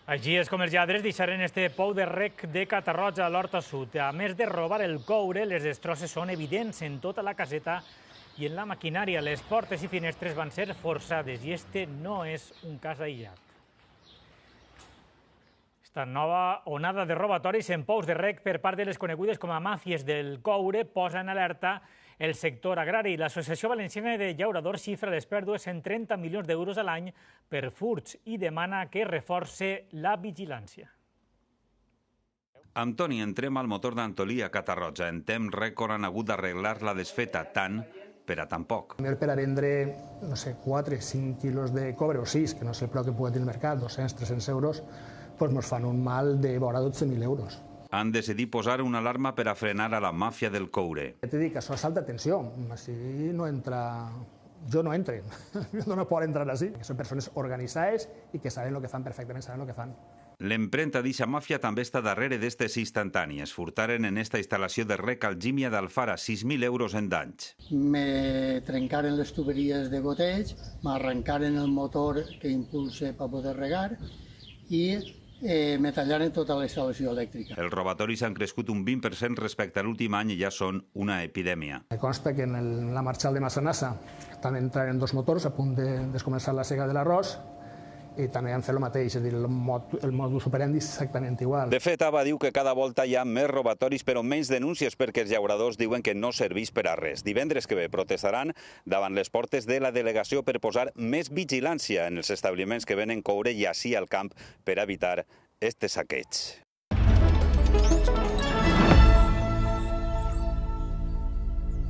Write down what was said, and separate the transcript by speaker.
Speaker 1: Així és com els lladres deixaren este pou de rec de Catarroja a l'Horta Sud. A més de robar el coure, les destrosses són evidents en tota la caseta i en la maquinària. Les portes i finestres van ser forçades i este no és un cas aïllat. Esta nova onada de robatoris en pous de rec per part de les conegudes com a màfies del coure posa en alerta el sector agrari. L'Associació Valenciana de Llauradors xifra les pèrdues en 30 milions d'euros a l'any per furts i demana que reforce la vigilància.
Speaker 2: Amb Toni entrem al motor d'Antolí a Catarroja. En temps rècord han hagut d'arreglar la desfeta, tant per a tan poc.
Speaker 3: Per a vendre, no sé, 4 o 5 quilos de cobre o 6, que no sé el preu que pugui tenir el mercat, 200-300 euros, doncs ens fan un mal de vora 12.000 euros.
Speaker 2: Han decidit posar una alarma per a frenar a la màfia del coure.
Speaker 3: T'he dit que això és alta tensió, així no entra... Jo no entro, jo no puc entrar així. Són persones organitzades i que saben el que fan perfectament, saben el que fan.
Speaker 2: L'empremta d'eixa màfia també està darrere d'estes instantànies. Furtaren en esta instal·lació de rec Algímia d'Alfara 6.000 euros en danys.
Speaker 4: Me trencaren les tuberies de goteig, m'arrencaren el motor que impulsa per poder regar i me tallaren tota la instal·lació elèctrica.
Speaker 2: Els robatoris han crescut un 20% respecte a l'últim any i ja són una epidèmia.
Speaker 3: Me consta que en la marxal de Massanassa estan entrant 2 motors a punt de començar la sega de l'arròs i també han fet el mateix, és a dir, el modus operandi és exactament igual.
Speaker 2: De fet, Aba diu que cada volta hi ha més robatoris però menys denúncies perquè els llauradors diuen que no serveix per a res. Divendres que ve protestaran davant les portes de la delegació per posar més vigilància en els establiments que venen coure i així al camp per evitar este saqueig.